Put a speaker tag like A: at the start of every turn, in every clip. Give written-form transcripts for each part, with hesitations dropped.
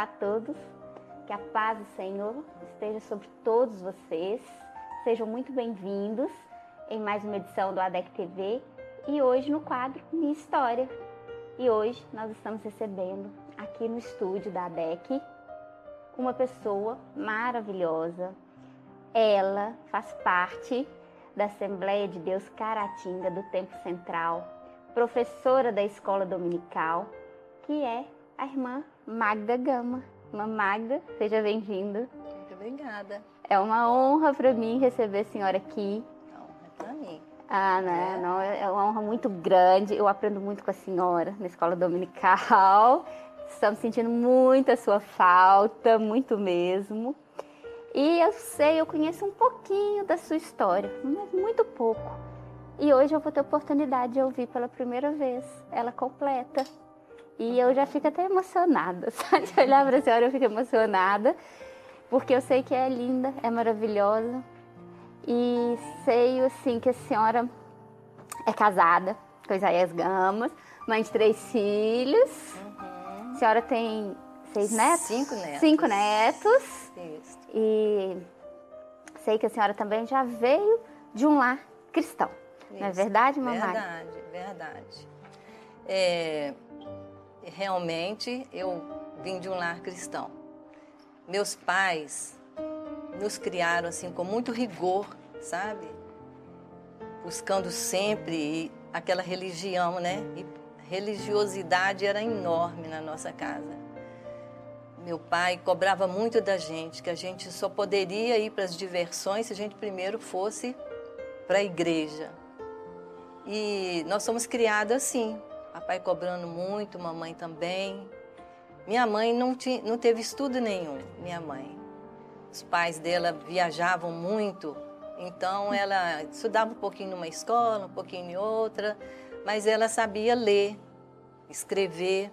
A: Olá a todos, que a paz do Senhor esteja sobre todos vocês. Sejam muito bem-vindos em mais uma edição do ADEC TV e hoje no quadro Minha História. E hoje nós estamos recebendo aqui no estúdio da ADEC uma pessoa maravilhosa. Ela faz parte da Assembleia de Deus Caratinga do Tempo Central, professora da Escola Dominical, que é a irmã Magda Gama. Irmã Magda, seja bem-vinda.
B: Muito obrigada.
A: É uma honra para mim receber a senhora aqui.
B: A honra é para mim.
A: Não, é uma honra muito grande. Eu aprendo muito com a senhora na Escola Dominical. Estamos sentindo muito a sua falta, muito mesmo. E eu conheço um pouquinho da sua história, mas muito pouco. E hoje eu vou ter a oportunidade de ouvir pela primeira vez ela completa. E eu já fico até emocionada, sabe? De olhar para a senhora eu fico emocionada, porque eu sei que é linda, é maravilhosa. E sei, assim, que a senhora é casada com Isaías Gamas, mãe de 3 filhos. A senhora tem 6 netos?
B: 5 netos.
A: 5 netos.
B: Isso.
A: E sei que a senhora também já veio de um lar cristão.
B: Isso.
A: Não é verdade, mamãe?
B: Verdade. Realmente, eu vim de um lar cristão. Meus pais nos criaram assim com muito rigor, sabe? Buscando sempre aquela religião, né? E religiosidade era enorme na nossa casa. Meu pai cobrava muito da gente, que a gente só poderia ir para as diversões se a gente primeiro fosse para a igreja. E nós somos criados assim, papai cobrando muito, mamãe também. Minha mãe não teve estudo nenhum, minha mãe. Os pais dela viajavam muito, então ela estudava um pouquinho numa escola, um pouquinho em outra, mas ela sabia ler, escrever.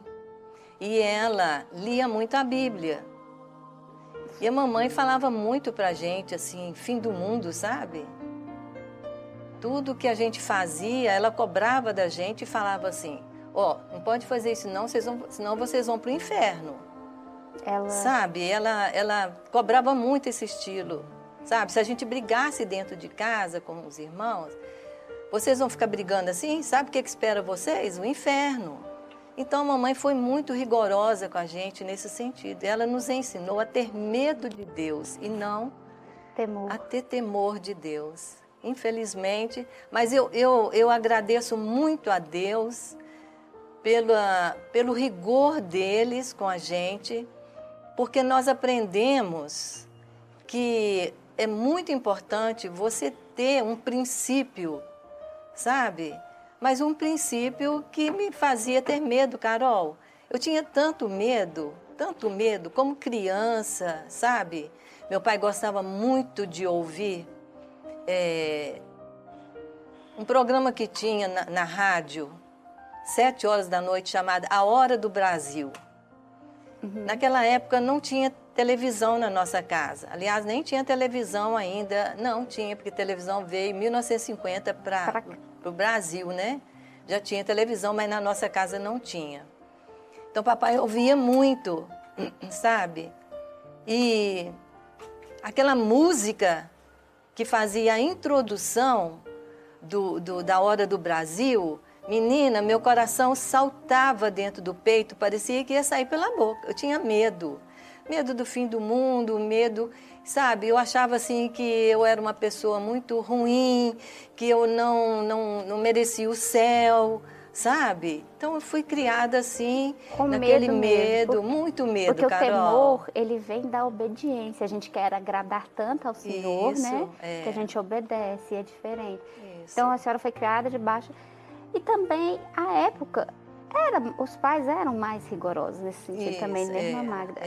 B: E ela lia muito a Bíblia. E a mamãe falava muito pra gente, assim, fim do mundo, sabe? Tudo que a gente fazia, ela cobrava da gente e falava assim, não pode fazer isso não, senão vocês vão pro inferno. Sabe? Ela cobrava muito esse estilo, sabe? Se a gente brigasse dentro de casa com os irmãos, vocês vão ficar brigando assim? Sabe o que espera vocês? O inferno. Então, a mamãe foi muito rigorosa com a gente nesse sentido. Ela nos ensinou a ter medo de Deus e não a ter temor de Deus. Infelizmente, mas eu agradeço muito a Deus pelo rigor deles com a gente, porque nós aprendemos que é muito importante você ter um princípio, sabe? Mas um princípio que me fazia ter medo, Carol. Eu tinha tanto medo como criança, sabe? Meu pai gostava muito de ouvir um programa que tinha na rádio, 7 horas da noite, chamado A Hora do Brasil. Naquela época não tinha televisão na nossa casa. Aliás, nem tinha televisão ainda. Não tinha, porque televisão veio em 1950 para o Brasil, né? Já tinha televisão, mas na nossa casa não tinha. Então, papai ouvia muito, sabe? E aquela música que fazia a introdução da Hora do Brasil, menina, meu coração saltava dentro do peito, parecia que ia sair pela boca. Eu tinha medo. Medo do fim do mundo, medo, sabe? Eu achava assim que eu era uma pessoa muito ruim, que eu não merecia o céu, sabe? Então eu fui criada assim,
A: com
B: naquele
A: medo,
B: muito medo,
A: porque
B: Carol.
A: O temor, ele vem da obediência. A gente quer agradar tanto ao Senhor,
B: Isso,
A: né? Que a gente obedece, é diferente.
B: Isso.
A: Então a senhora foi criada debaixo. E também, a época, os pais eram mais rigorosos nesse sentido também, né, irmã Magda?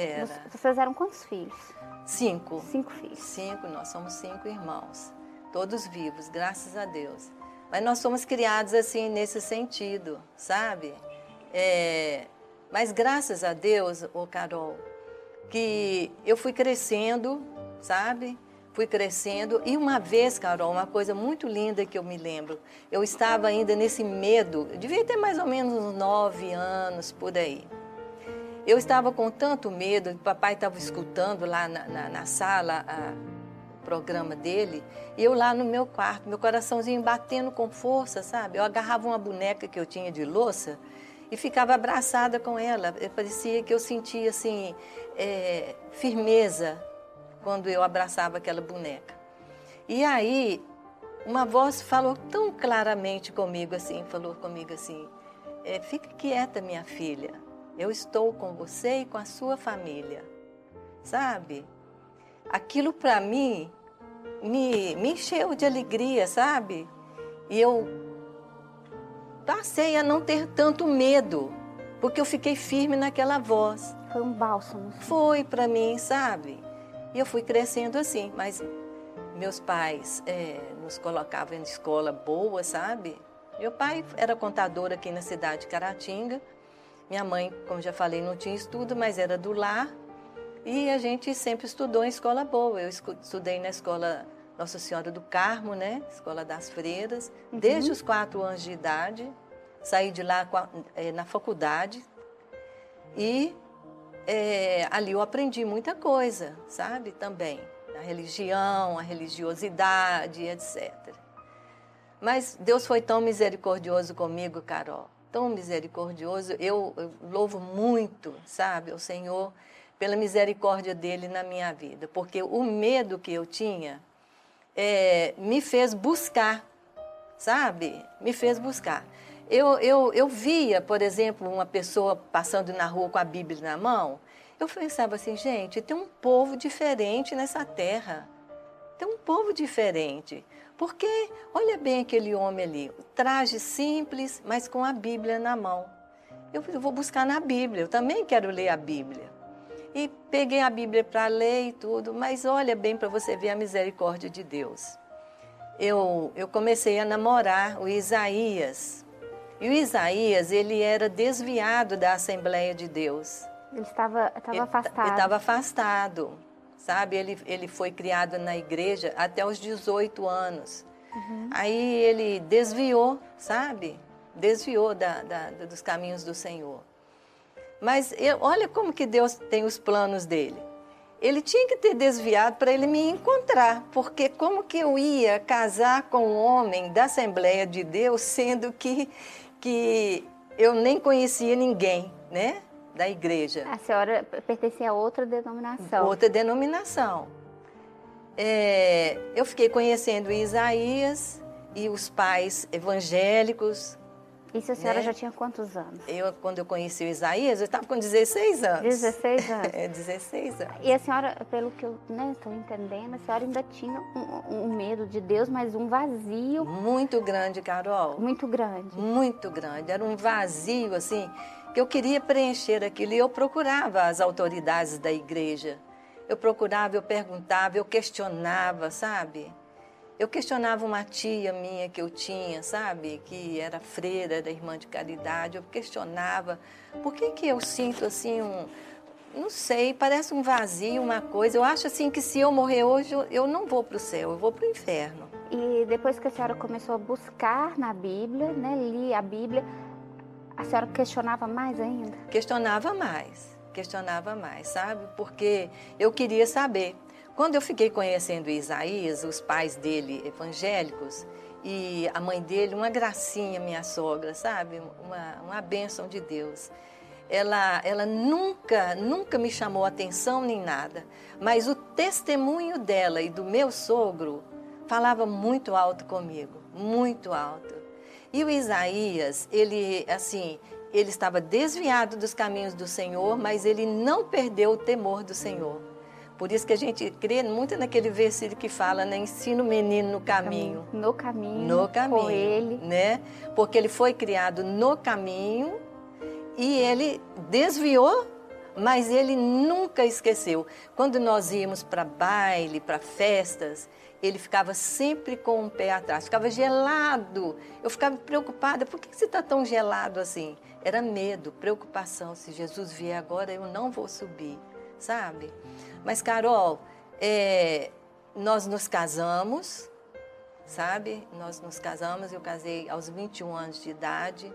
A: Vocês eram quantos filhos?
B: 5.
A: 5 filhos.
B: 5, nós somos 5 irmãos, todos vivos, graças a Deus. Mas nós somos criados assim, nesse sentido, sabe? Mas graças a Deus, Carol, que eu fui crescendo, sabe? Fui crescendo e uma vez, Carol, uma coisa muito linda que eu me lembro, eu estava ainda nesse medo, eu devia ter mais ou menos uns 9 anos, por aí. eu estava com tanto medo, o papai estava escutando lá na sala o programa dele, e eu lá no meu quarto, meu coraçãozinho batendo com força, sabe? Eu agarrava uma boneca que eu tinha de louça e ficava abraçada com ela. Parecia que eu sentia, assim, firmeza quando eu abraçava aquela boneca. E aí, uma voz falou tão claramente comigo assim, fica quieta, minha filha, eu estou com você e com a sua família, sabe? Aquilo para mim me encheu de alegria, sabe? E eu passei a não ter tanto medo, porque eu fiquei firme naquela voz.
A: Foi um bálsamo.
B: Foi para mim, sabe? E eu fui crescendo assim, mas meus pais nos colocavam em escola boa, sabe? Meu pai era contador aqui na cidade de Caratinga. Minha mãe, como já falei, não tinha estudo, mas era do lar. E a gente sempre estudou em escola boa. Eu estudei na escola Nossa Senhora do Carmo, né? Escola das Freiras, desde os 4 anos de idade. Saí de lá na faculdade. E ali eu aprendi muita coisa, sabe? Também. A religião, a religiosidade, etc. Mas Deus foi tão misericordioso comigo, Carol. Tão misericordioso. Eu louvo muito, sabe, o Senhor pela misericórdia dele na minha vida. Porque o medo que eu tinha me fez buscar, sabe? Me fez buscar. Eu via, por exemplo, uma pessoa passando na rua com a Bíblia na mão. Eu pensava assim, gente, tem um povo diferente nessa terra. Tem um povo diferente. Porque, olha bem aquele homem ali, traje simples, mas com a Bíblia na mão. Eu vou buscar na Bíblia, eu também quero ler a Bíblia. E peguei a Bíblia para ler e tudo, mas olha bem para você ver a misericórdia de Deus. Eu comecei a namorar o Isaías. E o Isaías, ele era desviado da Assembleia de Deus.
A: Ele estava afastado.
B: Ele estava afastado, sabe? Ele foi criado na igreja até os 18 anos. Aí ele desviou, sabe? Desviou dos caminhos do Senhor. Mas olha como que Deus tem os planos dele. Ele tinha que ter desviado para ele me encontrar, porque como que eu ia casar com um homem da Assembleia de Deus, sendo que eu nem conhecia ninguém, né? Da igreja.
A: A senhora pertencia a outra denominação.
B: Outra denominação. Eu fiquei conhecendo Isaías e os pais evangélicos.
A: Isso a senhora já tinha quantos anos?
B: Quando eu conheci o Isaías, eu estava com 16 anos.
A: 16 anos?
B: 16 anos.
A: E a senhora, pelo que eu estou entendendo, a senhora ainda tinha um medo de Deus, mas um vazio.
B: Muito grande, Carol.
A: Muito grande.
B: Muito grande. Era um vazio, assim, que eu queria preencher aquilo. E eu procurava as autoridades da igreja. Eu procurava, eu perguntava, eu questionava, sabe? Eu questionava uma tia minha que eu tinha, sabe? Que era freira, era irmã de caridade. Eu questionava, por que eu sinto assim não sei, parece um vazio, uma coisa. Eu acho assim que se eu morrer hoje, eu não vou para o céu, eu vou para o inferno.
A: E depois que a senhora começou a buscar na Bíblia, né? Lia a Bíblia, a senhora questionava mais ainda? Questionava
B: mais, sabe? Porque eu queria saber. Quando eu fiquei conhecendo Isaías, os pais dele evangélicos, e a mãe dele, uma gracinha, minha sogra, sabe? Uma bênção de Deus. Ela nunca me chamou atenção nem nada, mas o testemunho dela e do meu sogro falava muito alto comigo, muito alto. E o Isaías, ele estava desviado dos caminhos do Senhor, mas ele não perdeu o temor do Senhor. Por isso que a gente crê muito naquele versículo que fala, né? Ensina o menino no caminho.
A: No caminho, com ele.
B: Né? Porque ele foi criado no caminho e ele desviou, mas ele nunca esqueceu. Quando nós íamos para baile, para festas, ele ficava sempre com um pé atrás, ficava gelado. Eu ficava preocupada, por que você está tão gelado assim? Era medo, preocupação, se Jesus vier agora eu não vou subir, sabe? Mas, Carol, nós nos casamos, sabe? Nós nos casamos, eu casei aos 21 anos de idade.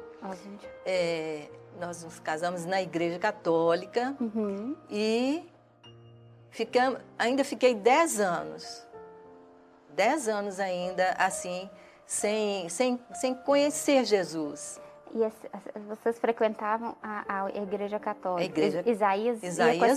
B: nós nos casamos na Igreja Católica e ainda fiquei 10 anos. 10 anos ainda, assim, sem conhecer Jesus.
A: E vocês frequentavam a Igreja Católica?
B: A igreja...
A: Isaías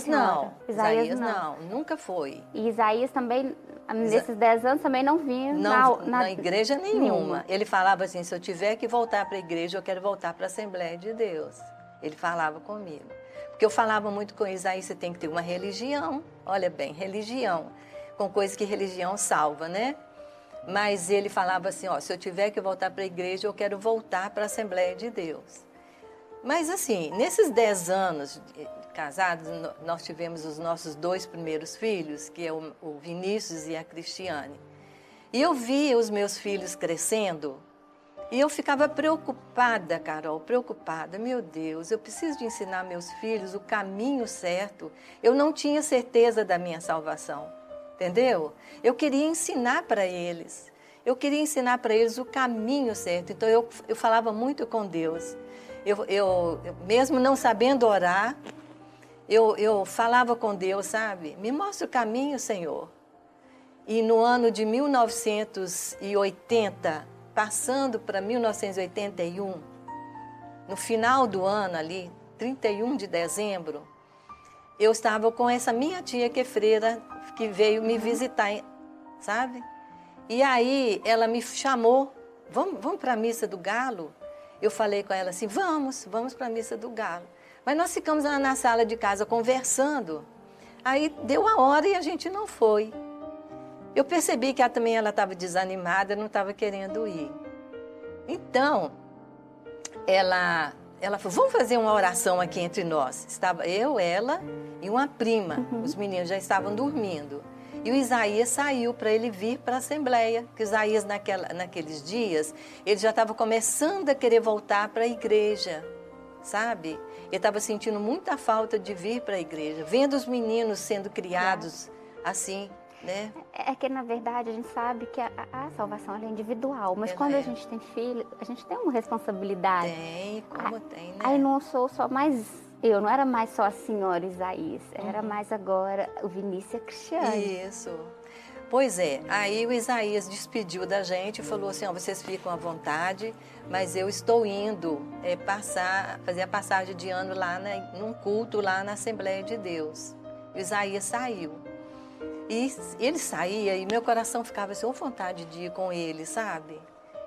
B: não. Isaías não, nunca foi.
A: E Isaías também, nesses 10 anos, também não vinha
B: na igreja nenhuma. Ele falava assim, se eu tiver que voltar para a igreja, eu quero voltar para a Assembleia de Deus. Ele falava comigo. Porque eu falava muito com Isaías, você tem que ter uma religião. Olha bem, religião. Com coisa que religião salva, né? Mas ele falava assim, ó, se eu tiver que voltar para a igreja, eu quero voltar para a Assembleia de Deus. Mas assim, nesses 10 anos casados, nós tivemos os nossos 2 primeiros filhos, que é o Vinícius e a Cristiane. E eu via os meus filhos crescendo e eu ficava preocupada, Carol, preocupada. Meu Deus, eu preciso de ensinar meus filhos o caminho certo. Eu não tinha certeza da minha salvação. Entendeu? Eu queria ensinar para eles. Eu queria ensinar para eles o caminho certo. Então, eu falava muito com Deus. Eu mesmo não sabendo orar, eu falava com Deus, sabe? Me mostra o caminho, Senhor. E no ano de 1980, passando para 1981, no final do ano ali, 31 de dezembro, eu estava com essa minha tia que é freira, que veio me visitar, sabe? E aí ela me chamou, vamos para a missa do Galo? Eu falei com ela assim, vamos para a missa do Galo. Mas nós ficamos lá na sala de casa conversando. Aí deu a hora e a gente não foi. Eu percebi que também ela estava desanimada, não estava querendo ir. Então, ela falou, vamos fazer uma oração aqui entre nós. Estava eu, ela e uma prima. Os meninos já estavam dormindo. E o Isaías saiu para ele vir para a Assembleia. Porque o Isaías, naqueles dias, ele já estava começando a querer voltar para a igreja, sabe? Ele estava sentindo muita falta de vir para a igreja, vendo os meninos sendo criados assim, né?
A: É que, na verdade, a gente sabe que a salvação é individual, mas quando a gente tem filho, a gente tem uma responsabilidade.
B: Tem, como tem, né?
A: Aí não sou só mais eu, não era mais só a senhora Isaías, era mais agora o Vinícius e a Cristiane.
B: Isso. Pois é, aí o Isaías despediu da gente e falou assim, ó, vocês ficam à vontade, mas eu estou indo fazer a passagem de ano lá num culto lá na Assembleia de Deus. E o Isaías saiu. E ele saía e meu coração ficava assim, vontade de ir com ele, sabe?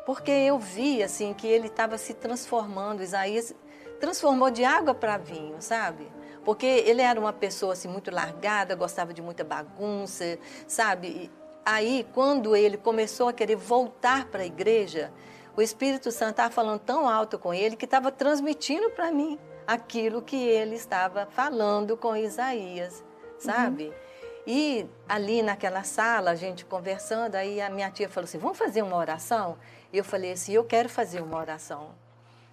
B: Porque eu vi assim que ele estava se transformando, Isaías transformou de água para vinho, sabe? Porque ele era uma pessoa assim muito largada, gostava de muita bagunça, sabe? E aí, quando ele começou a querer voltar para a igreja, o Espírito Santo estava falando tão alto com ele que estava transmitindo para mim aquilo que ele estava falando com Isaías, sabe? E ali naquela sala, a gente conversando, aí a minha tia falou assim, vamos fazer uma oração? E eu falei assim, eu quero fazer uma oração.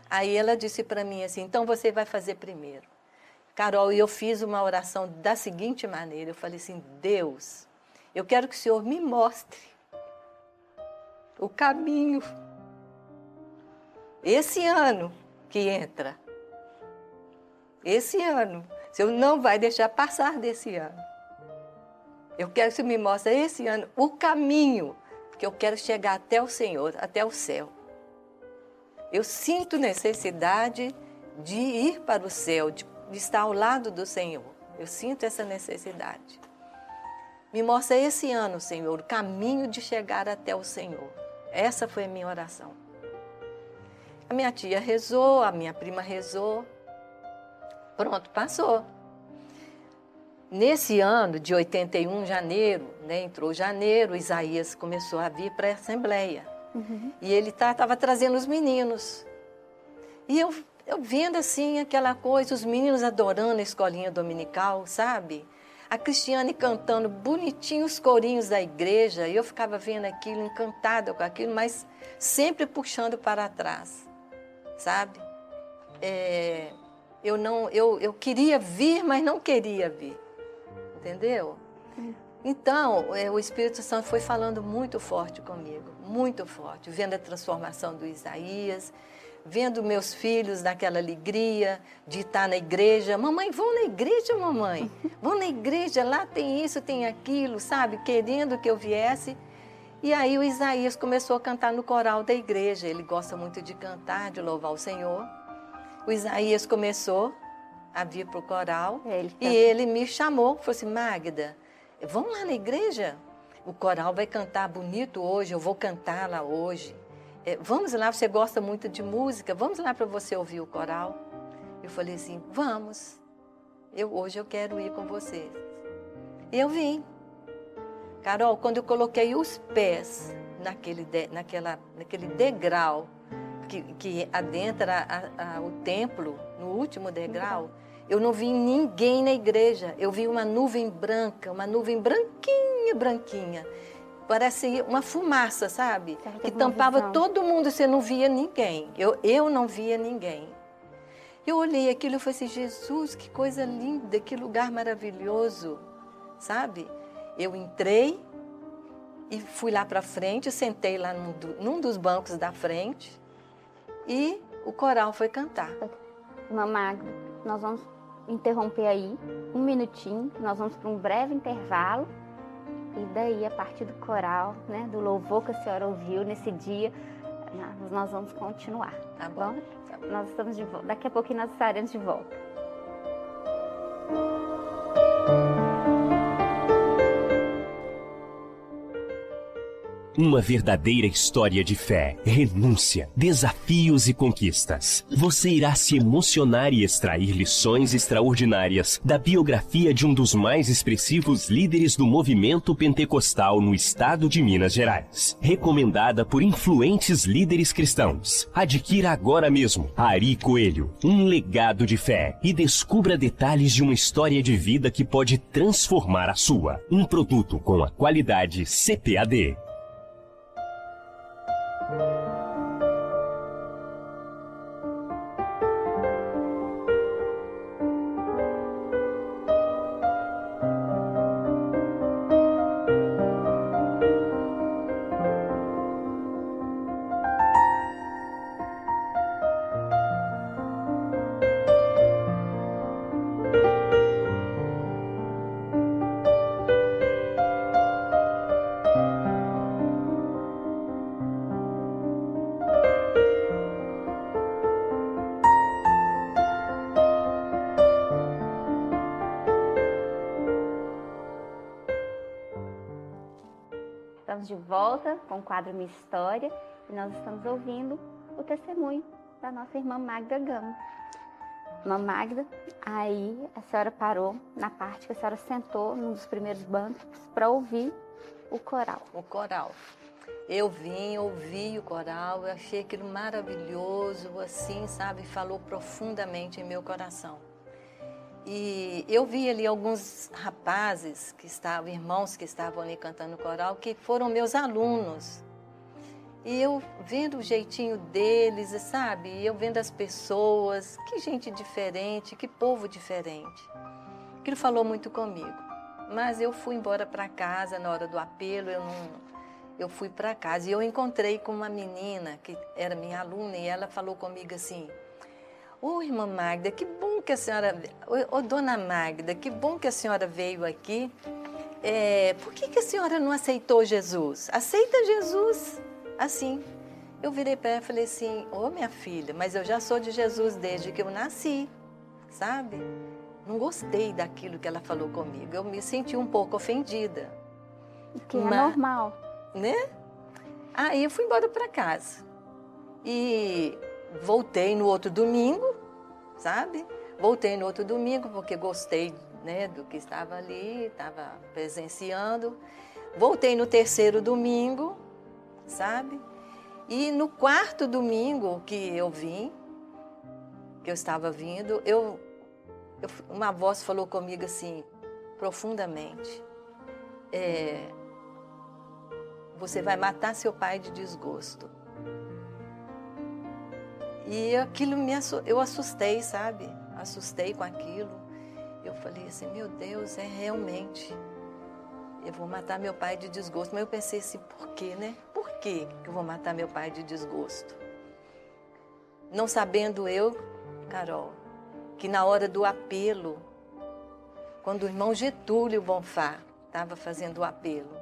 B: Aí ela disse para mim assim, então você vai fazer primeiro. Carol, e eu fiz uma oração da seguinte maneira, eu falei assim, Deus, eu quero que o Senhor me mostre o caminho. Esse ano que entra, esse ano, o Senhor não vai deixar passar desse ano. Eu quero que você me mostre esse ano o caminho, que eu quero chegar até o Senhor, até o céu. Eu sinto necessidade de ir para o céu, de estar ao lado do Senhor. Eu sinto essa necessidade. Me mostra esse ano, Senhor, o caminho de chegar até o Senhor. Essa foi a minha oração. A minha tia rezou, a minha prima rezou. Pronto, passou. Nesse ano de 81, janeiro, né, entrou janeiro, Isaías começou a vir para a Assembleia. E ele estava trazendo os meninos. E eu vendo assim aquela coisa, os meninos adorando a escolinha dominical, sabe? A Cristiane cantando bonitinho os corinhos da igreja. E eu ficava vendo aquilo, encantada com aquilo, mas sempre puxando para trás, sabe? Eu queria vir, mas não queria vir. Entendeu? Então, o Espírito Santo foi falando muito forte comigo, muito forte, vendo a transformação do Isaías, vendo meus filhos naquela alegria de estar na igreja. Mamãe, vão na igreja, mamãe. Vão na igreja, lá tem isso, tem aquilo, sabe? Querendo que eu viesse. E aí o Isaías começou a cantar no coral da igreja. Ele gosta muito de cantar, de louvar o Senhor. O Isaías começou a vir para o coral e ele me chamou, falou assim, Magda, vamos lá na igreja? O coral vai cantar bonito hoje, eu vou cantar lá hoje. Vamos lá, você gosta muito de música, vamos lá para você ouvir o coral. Eu falei assim, vamos, hoje eu quero ir com vocês. E eu vim. Carol, quando eu coloquei os pés naquele degrau que adentra o templo, no último degrau, eu não vi ninguém na igreja. Eu vi uma nuvem branca, uma nuvem branquinha, branquinha. Parece uma fumaça, sabe? Que tampava todo mundo, você não via ninguém. Eu não via ninguém. Eu olhei aquilo e falei assim, Jesus, que coisa linda, que lugar maravilhoso, sabe? Eu entrei e fui lá para frente, sentei lá num dos bancos da frente e o coral foi cantar.
A: Irmã Magda, nós vamos interromper aí um minutinho, nós vamos para um breve intervalo e daí a partir do coral, né, do louvor que a senhora ouviu nesse dia, nós vamos continuar.
B: Tá bom? Tá bom.
A: Nós estamos de volta. Daqui a pouquinho nós estaremos de volta.
C: Uma verdadeira história de fé, renúncia, desafios e conquistas. Você irá se emocionar e extrair lições extraordinárias da biografia de um dos mais expressivos líderes do movimento pentecostal no estado de Minas Gerais. Recomendada por influentes líderes cristãos. Adquira agora mesmo Ari Coelho, um legado de fé, e descubra detalhes de uma história de vida que pode transformar a sua. Um produto com a qualidade CPAD.
A: Estamos de volta com o quadro Minha História e nós estamos ouvindo o testemunho da nossa irmã Magda Gama. Irmã Magda, aí a senhora parou na parte que a senhora sentou num dos primeiros bancos para ouvir o coral.
B: O coral. Eu vim, ouvi o coral, eu achei aquilo maravilhoso, assim, sabe? Falou profundamente em meu coração. E eu vi ali alguns rapazes que estavam, irmãos que estavam ali cantando coral, que foram meus alunos. E eu vendo o jeitinho deles, sabe? E eu vendo as pessoas, que gente diferente, que povo diferente. Aquilo falou muito comigo. Mas eu fui embora para casa na hora do apelo, eu fui para casa. E eu encontrei com uma menina que era minha aluna e ela falou comigo assim, ô, irmã Magda, que bom que a senhora... Ô, dona Magda, que bom que a senhora veio aqui. Por que a senhora não aceitou Jesus? Aceita Jesus. Assim. Eu virei para ela e falei assim, ô, minha filha, mas eu já sou de Jesus desde que eu nasci, sabe? Não gostei daquilo que ela falou comigo. Eu me senti um pouco ofendida.
A: Que é normal.
B: Né? Aí eu fui embora para casa. E... voltei no outro domingo, sabe? Voltei no outro domingo porque gostei, né, do que estava ali, estava presenciando. Voltei no terceiro domingo, sabe? E no quarto domingo que eu vim, que eu estava vindo, uma voz falou comigo assim, profundamente, você vai matar seu pai de desgosto. E aquilo eu assustei, sabe? Assustei com aquilo. Eu falei assim, meu Deus, realmente. eu vou matar meu pai de desgosto. Mas eu pensei assim, por quê, né? Por que eu vou matar meu pai de desgosto? Não sabendo eu, Carol, que na hora do apelo, quando o irmão Getúlio Bonfá estava fazendo o apelo,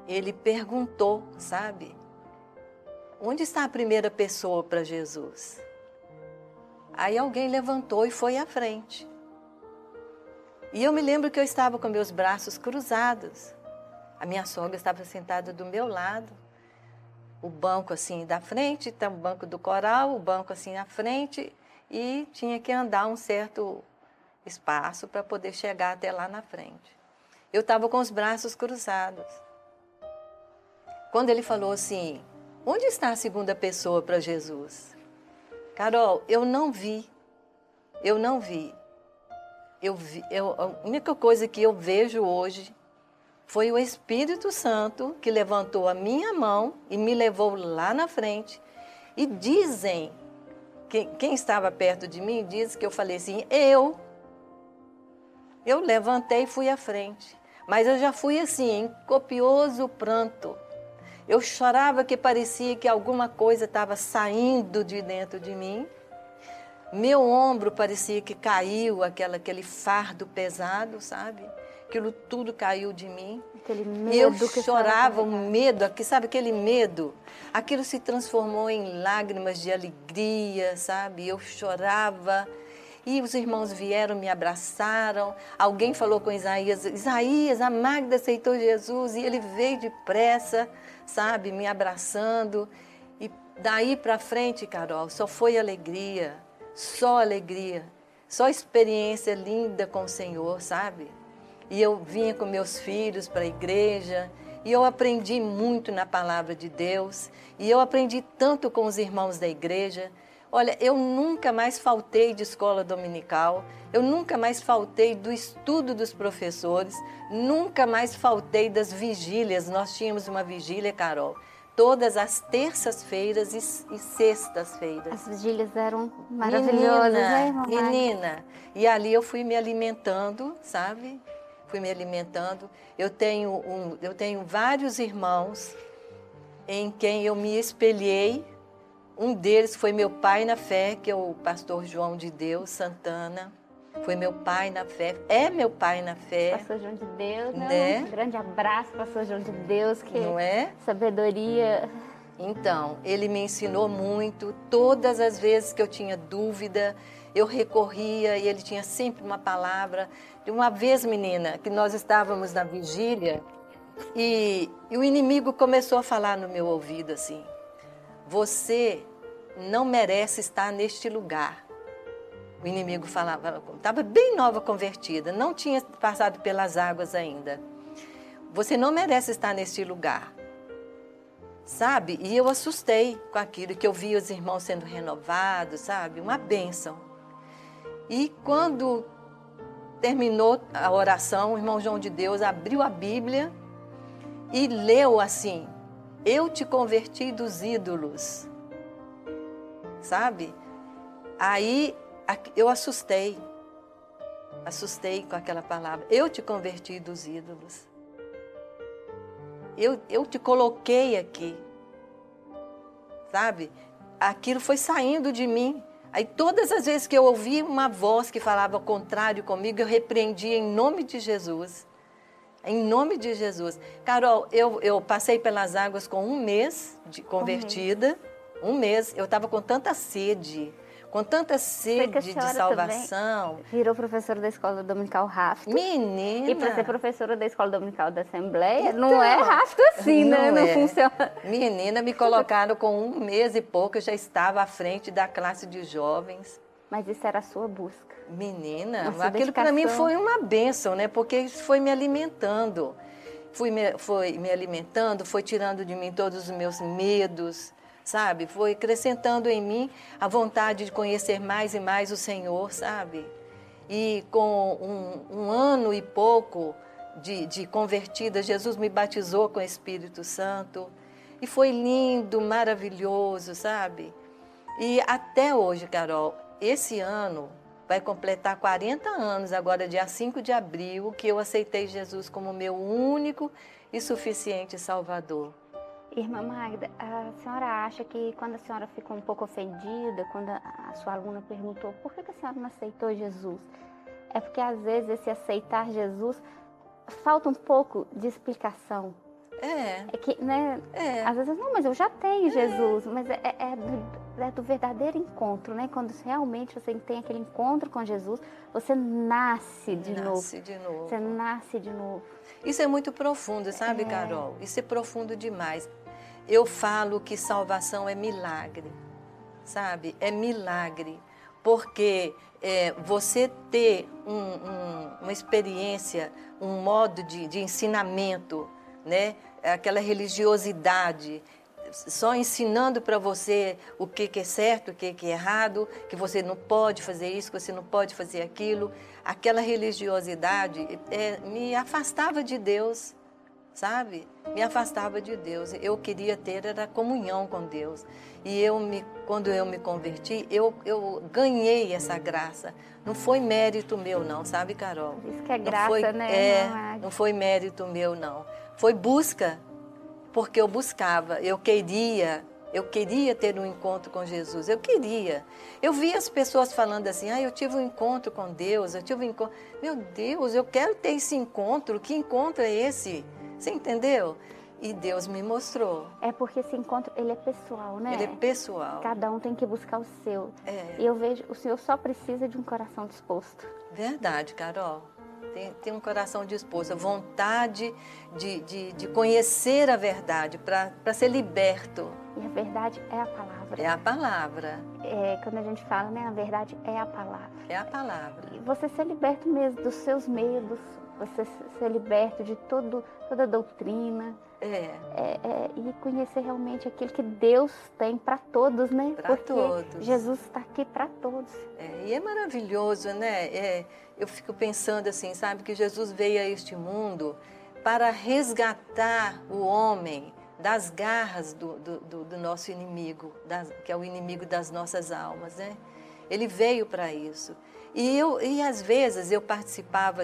B: ele perguntou, sabe? Onde está a primeira pessoa para Jesus? Aí alguém levantou e foi à frente. E eu me lembro que eu estava com meus braços cruzados. A minha sogra estava sentada do meu lado. O banco assim da frente, tá o banco do coral, o banco assim à frente. E tinha que andar um certo espaço para poder chegar até lá na frente. Eu estava com os braços cruzados. Quando ele falou assim, onde está a segunda pessoa para Jesus? Carol, eu não vi. Eu não vi. A única coisa que eu vejo hoje foi o Espírito Santo que levantou a minha mão e me levou lá na frente. E dizem, quem estava perto de mim, diz que eu falei assim, eu levantei e fui à frente. Mas eu já fui assim, em copioso pranto. Eu chorava que parecia que alguma coisa estava saindo de dentro de mim. Meu ombro parecia que caiu, aquele fardo pesado, sabe? Aquilo tudo caiu de mim.
A: Aquele medo
B: e eu
A: que
B: chorava, um medo, sabe aquele medo? Aquilo se transformou em lágrimas de alegria, sabe? Eu chorava. E os irmãos vieram, me abraçaram. Alguém falou com Isaías, Isaías, a Magda aceitou Jesus. E ele veio depressa, sabe? Me abraçando. E daí para frente, Carol, só foi alegria. Só alegria, só experiência linda com o Senhor, sabe? E eu vinha com meus filhos para a igreja, e eu aprendi muito na palavra de Deus, e eu aprendi tanto com os irmãos da igreja. Olha, eu nunca mais faltei de escola dominical, eu nunca mais faltei do estudo dos professores, nunca mais faltei das vigílias. Nós tínhamos uma vigília, Carol, todas as terças-feiras e sextas-feiras.
A: As vigílias eram maravilhosas, né, irmã?
B: Menina, e ali eu fui me alimentando, sabe? Fui me alimentando. Eu tenho vários irmãos em quem eu me espelhei. Um deles foi meu pai na fé, que é o pastor João de Deus Santana. Foi meu pai na fé, é meu pai na fé.
A: Pastor João de Deus, né? Um grande abraço, pastor João de Deus, que
B: não é?
A: Sabedoria.
B: Então, ele me ensinou muito. Todas as vezes que eu tinha dúvida, eu recorria e ele tinha sempre uma palavra. De uma vez, menina, que nós estávamos na vigília e o inimigo começou a falar no meu ouvido assim, você não merece estar neste lugar. O inimigo falava, estava bem nova convertida, não tinha passado pelas águas ainda. Você não merece estar neste lugar. Sabe? E eu assustei com aquilo, que eu via os irmãos sendo renovados, sabe? Uma bênção. E quando terminou a oração, o irmão João de Deus abriu a Bíblia e leu assim, eu te converti dos ídolos. Sabe? Aí eu assustei com aquela palavra. Eu te converti dos ídolos. Eu te coloquei aqui. Sabe? Aquilo foi saindo de mim. Aí todas as vezes que eu ouvi uma voz que falava o contrário comigo, eu repreendia em nome de Jesus. Em nome de Jesus. Carol, eu passei pelas águas com um mês de convertida. Um mês. Eu estava com tanta sede de salvação.
A: Virou professora da escola dominical Rafto.
B: Menina!
A: E para ser professora da escola dominical da Assembleia, então, não é Rafto assim, né? Não funciona.
B: Menina, me colocaram com um mês e pouco, eu já estava à frente da classe de jovens.
A: Mas isso era a sua busca.
B: Menina, aquilo para mim foi uma bênção, né? Porque isso foi me alimentando. Foi me alimentando, foi tirando de mim todos os meus medos, sabe? Foi acrescentando em mim a vontade de conhecer mais e mais o Senhor, sabe? E com um ano e pouco de convertida, Jesus me batizou com o Espírito Santo. E foi lindo, maravilhoso, sabe? E até hoje, Carol, esse ano vai completar 40 anos, agora dia 5 de abril, que eu aceitei Jesus como meu único e suficiente Salvador.
A: Irmã Magda, a senhora acha que quando a senhora ficou um pouco ofendida, quando a sua aluna perguntou por que a senhora não aceitou Jesus, é porque às vezes esse aceitar Jesus falta um pouco de explicação? É que, né? Às vezes, não, mas eu já tenho Jesus, mas é do verdadeiro encontro, né? Quando realmente você tem aquele encontro com Jesus, você nasce de novo. Você nasce de novo.
B: Isso é muito profundo, sabe, Carol? Isso é profundo demais. Eu falo que salvação é milagre, sabe? É milagre, porque você ter uma experiência, um modo de ensinamento, né? Aquela religiosidade, só ensinando para você o que é certo, o que é errado, que você não pode fazer isso, que você não pode fazer aquilo. Aquela religiosidade me afastava de Deus, sabe? Me afastava de Deus. Eu queria ter era comunhão com Deus. E quando eu me converti, eu ganhei essa graça. Não foi mérito meu não, sabe, Carol?
A: Isso que é graça, né?
B: Não foi mérito meu não. Foi busca, porque eu buscava, eu queria ter um encontro com Jesus, eu queria. Eu via as pessoas falando assim, eu tive um encontro com Deus, eu tive um encontro. Meu Deus, eu quero ter esse encontro, que encontro é esse? Você entendeu? E Deus me mostrou.
A: É porque esse encontro, ele é pessoal, né?
B: Ele é pessoal.
A: Cada um tem que buscar o seu. E eu vejo, o Senhor só precisa de um coração disposto.
B: Verdade, Carol. Tem um coração disposto, a vontade de conhecer a verdade, para ser liberto.
A: E a verdade é a palavra.
B: É a palavra.
A: Quando a gente fala, né, a verdade é a palavra.
B: É a palavra.
A: E você ser liberto mesmo dos seus medos, você ser liberto de toda doutrina. E conhecer realmente aquilo que Deus tem para todos, né?
B: Para todos.
A: Jesus está aqui para todos.
B: E é maravilhoso, né? Eu fico pensando assim, sabe, que Jesus veio a este mundo para resgatar o homem das garras do nosso inimigo, que é o inimigo das nossas almas, né? Ele veio para isso. E às vezes eu participava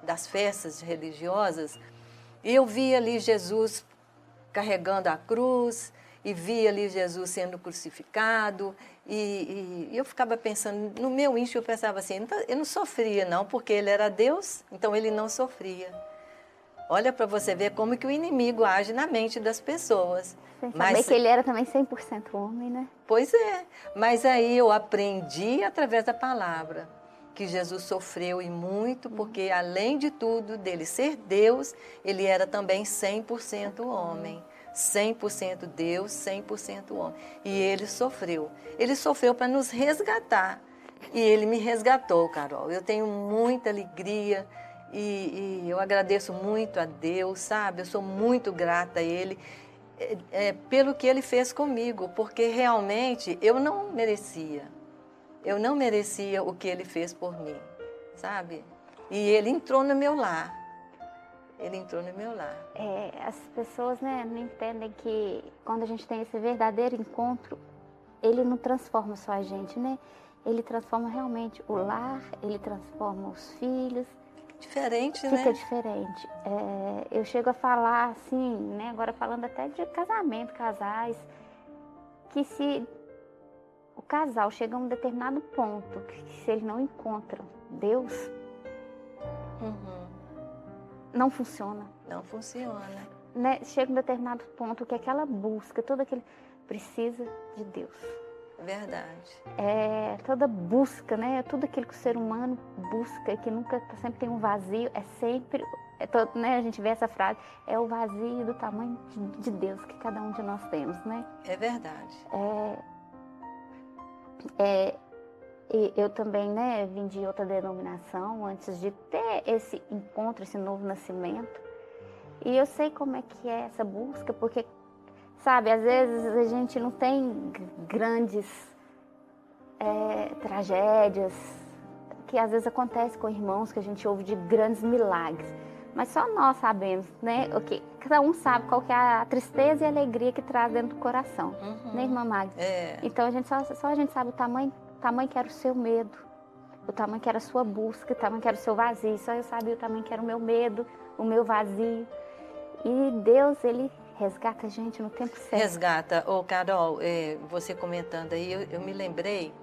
B: das festas religiosas e eu via ali Jesus carregando a cruz e via ali Jesus sendo crucificado e eu ficava pensando, no meu íntimo eu pensava assim, eu não sofria não, porque ele era Deus, então ele não sofria. Olha para você ver como que o inimigo age na mente das pessoas.
A: Sem saber que ele era também 100% homem, né?
B: Pois é, mas aí eu aprendi através da palavra que Jesus sofreu e muito, porque além de tudo, dele ser Deus, ele era também 100% homem. 100% Deus, 100% homem. E ele sofreu. Ele sofreu para nos resgatar. E ele me resgatou, Carol. Eu tenho muita alegria e eu agradeço muito a Deus, sabe? Eu sou muito grata a ele pelo que ele fez comigo, porque realmente eu não merecia. Eu não merecia o que ele fez por mim, sabe? E ele entrou no meu lar. Ele entrou no meu lar.
A: As pessoas, né, não entendem que quando a gente tem esse verdadeiro encontro, ele não transforma só a gente, né? Ele transforma realmente o lar, ele transforma os filhos.
B: Diferente, né?
A: Fica diferente. Eu chego a falar assim, né, agora falando até de casamento, casais, que se o casal chega a um determinado ponto, que se ele não encontra Deus, não funciona.
B: Não funciona.
A: Né? Chega a um determinado ponto que aquela busca, todo aquele precisa de Deus.
B: Verdade.
A: Toda busca, né? Tudo aquilo que o ser humano busca e que nunca, sempre tem um vazio, sempre, né? A gente vê essa frase, é o vazio do tamanho de Deus que cada um de nós temos, né?
B: É verdade.
A: E eu também, né, vim de outra denominação antes de ter esse encontro, esse novo nascimento. E eu sei como é que é essa busca, porque, sabe, às vezes a gente não tem grandes tragédias, que às vezes acontece com irmãos, que a gente ouve de grandes milagres. Mas só nós sabemos, né? Cada um sabe qual que é a tristeza e a alegria que traz dentro do coração, né, irmã Magda?
B: É.
A: Então só a gente sabe o tamanho tamanho que era o seu medo, o tamanho que era a sua busca, o tamanho que era o seu vazio. Só eu sabia o tamanho que era o meu medo, o meu vazio. E Deus, Ele resgata a gente no tempo certo.
B: Resgata. Ô, Carol, você comentando aí, eu me lembrei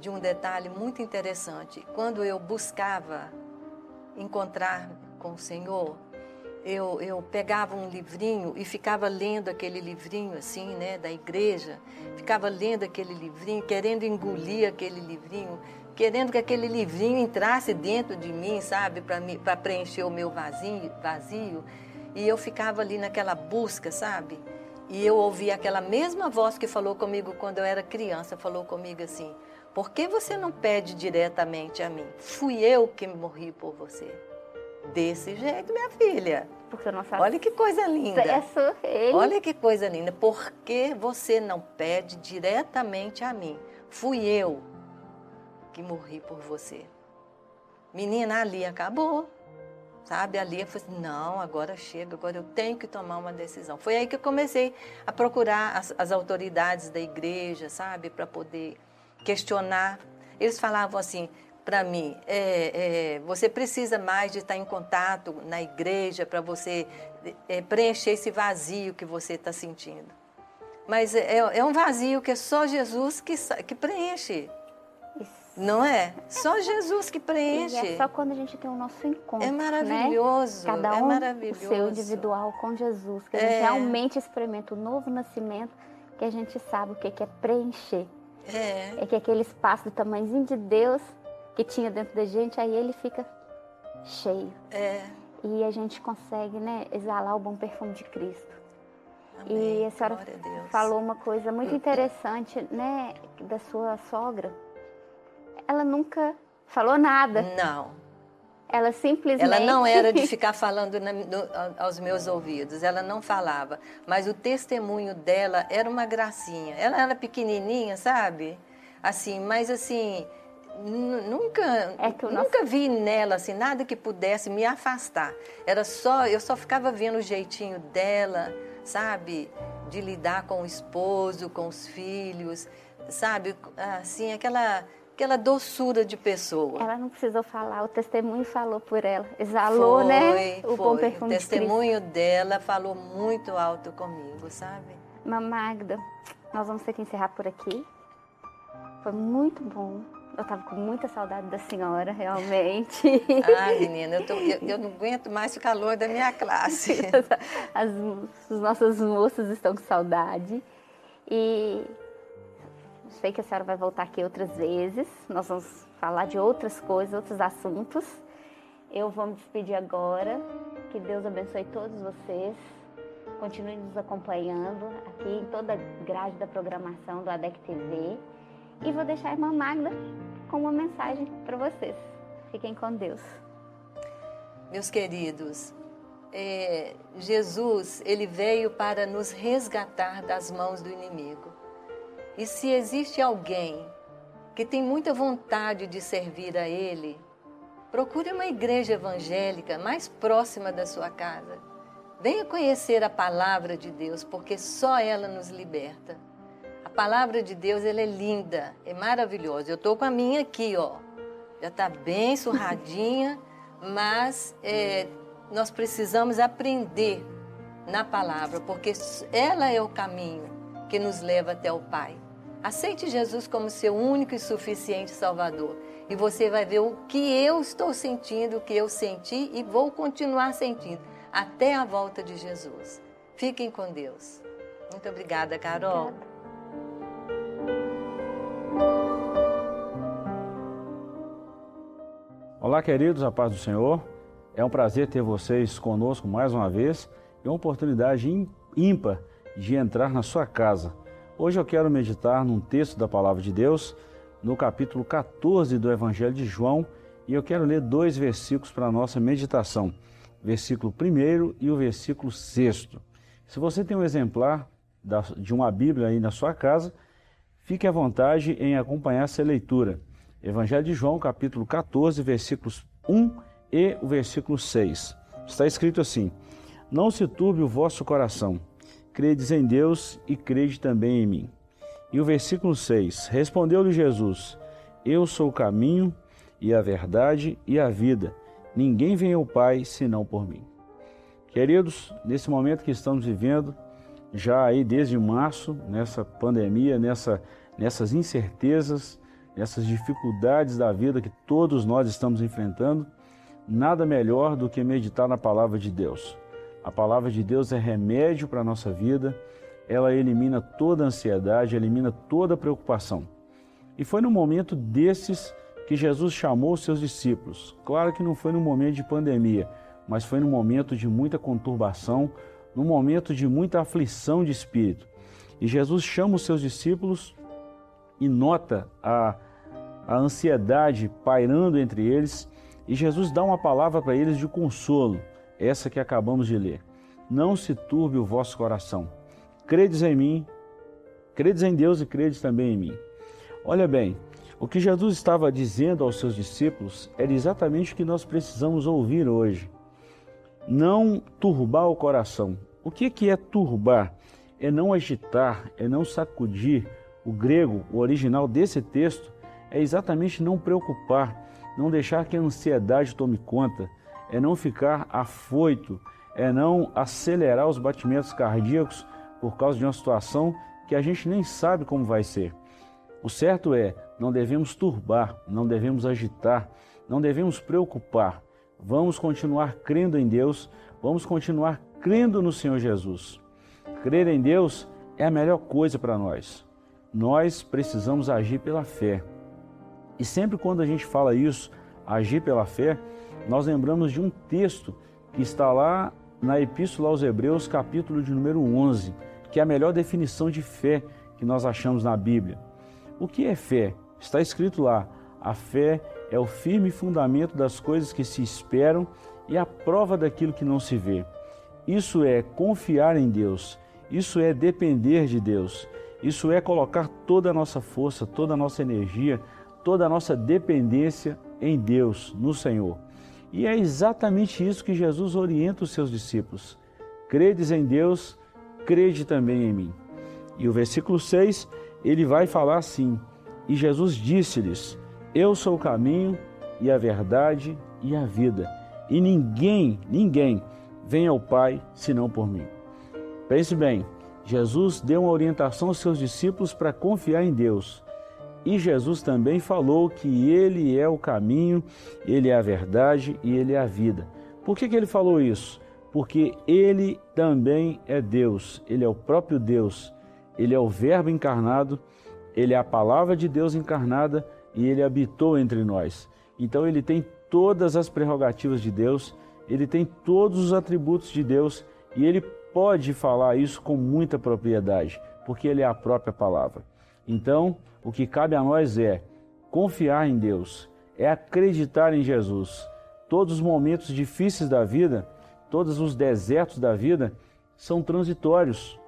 B: de um detalhe muito interessante. Quando eu buscava encontrar com o Senhor, eu pegava um livrinho e ficava lendo aquele livrinho assim, né, da igreja, ficava lendo aquele livrinho, querendo engolir aquele livrinho, querendo que aquele livrinho entrasse dentro de mim, sabe, para preencher o meu vazio. E eu ficava ali naquela busca, sabe? E eu ouvia aquela mesma voz que falou comigo quando eu era criança, falou comigo assim: por que você não pede diretamente a mim? Fui eu que morri por você. Desse jeito, minha filha.
A: Porque nossa...
B: Olha que coisa linda.
A: Ele.
B: Olha que coisa linda. Por que você não pede diretamente a mim? Fui eu que morri por você. Menina, ali acabou. Sabe, ali eu falei assim, não, agora chega, agora eu tenho que tomar uma decisão. Foi aí que eu comecei a procurar as autoridades da igreja, sabe, para poder questionar. Eles falavam assim para mim, você precisa mais de estar em contato na igreja para você preencher esse vazio que você está sentindo. Mas é um vazio que é só Jesus que preenche.
A: Isso.
B: Não é? Só Jesus que preenche.
A: E é só quando a gente tem o nosso encontro.
B: É maravilhoso.
A: Né? Cada
B: é
A: um
B: maravilhoso.
A: o seu individual com Jesus. Que a gente realmente experimenta o novo nascimento, que a gente sabe o que é preencher. É que aquele espaço do tamanhozinho de Deus que tinha dentro da gente, aí ele fica cheio. E a gente consegue, né, exalar o bom perfume de Cristo.
B: Amém.
A: E a senhora falou uma coisa muito interessante, né, da sua sogra. Ela nunca falou nada.
B: Não.
A: Ela simplesmente...
B: Ela não era de ficar falando aos meus ouvidos, ela não falava. Mas o testemunho dela era uma gracinha. Ela era pequenininha, sabe? Assim, mas assim, nunca vi nela assim, nada que pudesse me afastar. Eu só ficava vendo o jeitinho dela, sabe? De lidar com o esposo, com os filhos, sabe? Assim, aquela doçura de pessoa.
A: Ela não precisou falar, o testemunho falou por ela. Exalou, né? O bom perfume
B: O testemunho dela falou muito alto comigo, sabe?
A: Mamãe Magda, nós vamos ter que encerrar por aqui. Foi muito bom. Eu estava com muita saudade da senhora, realmente.
B: Menina, eu não aguento mais o calor da minha classe.
A: As nossas moças estão com saudade. E sei que a senhora vai voltar aqui outras vezes. Nós vamos falar de outras coisas, outros assuntos. Eu vou me despedir agora. Que Deus abençoe todos vocês. Continue nos acompanhando aqui em toda a grade da programação do ADEC TV. E vou deixar a irmã Magda com uma mensagem para vocês. Fiquem com Deus.
B: Meus queridos, Jesus, Ele veio para nos resgatar das mãos do inimigo. E se existe alguém que tem muita vontade de servir a Ele, procure uma igreja evangélica mais próxima da sua casa. Venha conhecer a palavra de Deus, porque só ela nos liberta. A palavra de Deus, ela é linda, é maravilhosa. Eu estou com a minha aqui, ó. Já está bem surradinha, mas nós precisamos aprender na palavra, porque ela é o caminho que nos leva até o Pai. Aceite Jesus como seu único e suficiente Salvador. E você vai ver o que eu estou sentindo, o que eu senti e vou continuar sentindo até a volta de Jesus. Fiquem com Deus. Muito obrigada, Carol.
A: Obrigada.
D: Olá, queridos, a paz do Senhor. É um prazer ter vocês conosco mais uma vez e uma oportunidade ímpar de entrar na sua casa. Hoje eu quero meditar num texto da Palavra de Deus, no capítulo 14 do Evangelho de João, e eu quero ler 2 versículos para a nossa meditação, versículo 1 e o versículo 6. Se você tem um exemplar de uma Bíblia aí na sua casa, fique à vontade em acompanhar essa leitura. Evangelho de João, capítulo 14, versículos 1 e o versículo 6. Está escrito assim: não se turbe o vosso coração, credes em Deus e crede também em mim. E o versículo 6, respondeu-lhe Jesus: Eu sou o caminho e a verdade e a vida. Ninguém vem ao Pai senão por mim. Queridos, nesse momento que estamos vivendo, já aí desde março, nessa pandemia, nessas incertezas, nessas dificuldades da vida que todos nós estamos enfrentando, nada melhor do que meditar na palavra de Deus. A palavra de Deus é remédio para a nossa vida, ela elimina toda a ansiedade, elimina toda a preocupação. E foi no momento desses que Jesus chamou os seus discípulos. Claro que não foi no momento de pandemia, mas foi no momento de muita conturbação, no momento de muita aflição de espírito. E Jesus chama os seus discípulos e nota a ansiedade pairando entre eles, e Jesus dá uma palavra para eles de consolo, essa que acabamos de ler. Não se turbe o vosso coração. Credes em mim, credes em Deus e credes também em mim. Olha bem, o que Jesus estava dizendo aos seus discípulos era exatamente o que nós precisamos ouvir hoje. Não turbar o coração. O que é turbar? É não agitar, é não sacudir. O grego, o original desse texto, é exatamente não preocupar, não deixar que a ansiedade tome conta, é não ficar afoito, é não acelerar os batimentos cardíacos por causa de uma situação que a gente nem sabe como vai ser. O certo é, não devemos turbar, não devemos agitar, não devemos preocupar. Vamos continuar crendo em Deus, vamos continuar crendo no Senhor Jesus. Crer em Deus é a melhor coisa para nós. Nós precisamos agir pela fé. E sempre quando a gente fala isso, agir pela fé, nós lembramos de um texto que está lá na Epístola aos Hebreus, capítulo de número 11, que é a melhor definição de fé que nós achamos na Bíblia. O que é fé? Está escrito lá, a fé é o firme fundamento das coisas que se esperam e a prova daquilo que não se vê. Isso é confiar em Deus, isso é depender de Deus, isso é colocar toda a nossa força, toda a nossa energia, toda a nossa dependência em Deus, no Senhor. E é exatamente isso que Jesus orienta os seus discípulos. Credes em Deus, crede também em mim. E o versículo 6, ele vai falar assim, e Jesus disse-lhes, eu sou o caminho e a verdade e a vida, e ninguém vem ao Pai senão por mim. Pense bem, Jesus deu uma orientação aos seus discípulos para confiar em Deus. E Jesus também falou que Ele é o caminho, Ele é a verdade e Ele é a vida. Por que Ele falou isso? Porque Ele também é Deus, Ele é o próprio Deus, Ele é o Verbo encarnado, Ele é a Palavra de Deus encarnada e Ele habitou entre nós. Então Ele tem todas as prerrogativas de Deus, Ele tem todos os atributos de Deus e Ele pode falar isso com muita propriedade, porque Ele é a própria Palavra. Então, o que cabe a nós é confiar em Deus, é acreditar em Jesus. Todos os momentos difíceis da vida, todos os desertos da vida são transitórios.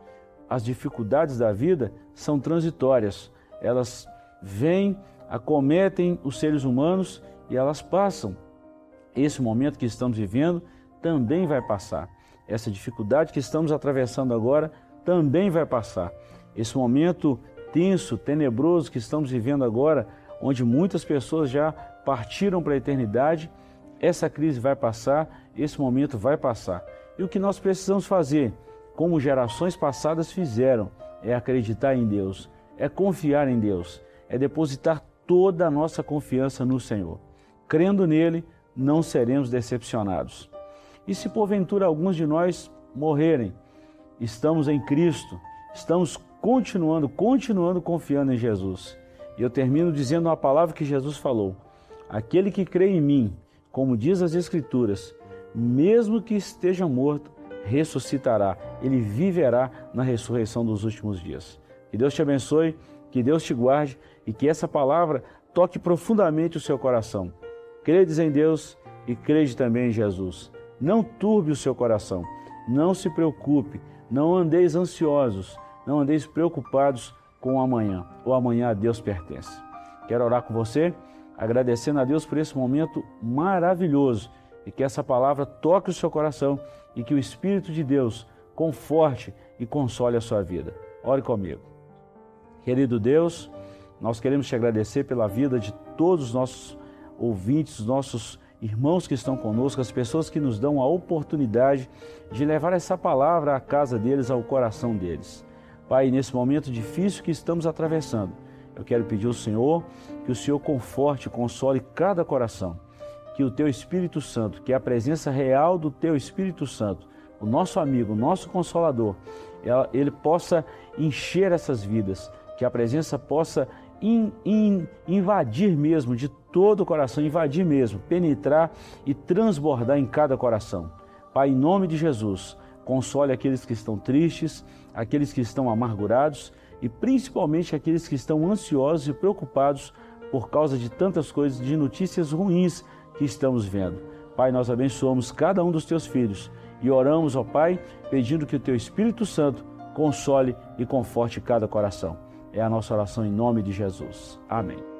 D: As dificuldades da vida são transitórias. Elas vêm, acometem os seres humanos e elas passam. Esse momento que estamos vivendo também vai passar. Essa dificuldade que estamos atravessando agora também vai passar. Esse momento tenso, tenebroso que estamos vivendo agora, onde muitas pessoas já partiram para a eternidade, essa crise vai passar, esse momento vai passar. E o que nós precisamos fazer, como gerações passadas fizeram, é acreditar em Deus, é confiar em Deus, é depositar toda a nossa confiança no Senhor. Crendo nele, não seremos decepcionados. E se porventura alguns de nós morrerem, estamos em Cristo, estamos continuando confiando em Jesus. E eu termino dizendo uma palavra que Jesus falou. Aquele que crê em mim, como diz as Escrituras, mesmo que esteja morto, ressuscitará. Ele viverá na ressurreição dos últimos dias. Que Deus te abençoe, que Deus te guarde e que essa palavra toque profundamente o seu coração. Credes em Deus e crede também em Jesus. Não turbe o seu coração, não se preocupe, não andeis ansiosos, não andeis preocupados com o amanhã. O amanhã a Deus pertence. Quero orar com você, agradecendo a Deus por esse momento maravilhoso e que essa palavra toque o seu coração e que o Espírito de Deus conforte e console a sua vida. Ore comigo. Querido Deus, Nós queremos te agradecer pela vida de todos os nossos ouvintes, nossos irmãos que estão conosco, as pessoas que nos dão a oportunidade de levar essa palavra à casa deles, ao coração deles. Pai, nesse momento difícil que estamos atravessando, eu quero pedir ao Senhor que o Senhor conforte, console cada coração, que o Teu Espírito Santo, que a presença real do Teu Espírito Santo, o nosso amigo, o nosso Consolador, ele possa encher essas vidas, que a presença possa invadir mesmo de todo o coração, invadir mesmo, penetrar e transbordar em cada coração. Pai, em nome de Jesus, console aqueles que estão tristes, aqueles que estão amargurados e principalmente aqueles que estão ansiosos e preocupados por causa de tantas coisas, de notícias ruins que estamos vendo. Pai, nós abençoamos cada um dos Teus filhos e oramos, ó Pai, pedindo que o Teu Espírito Santo console e conforte cada coração. É a nossa oração em nome de Jesus. Amém.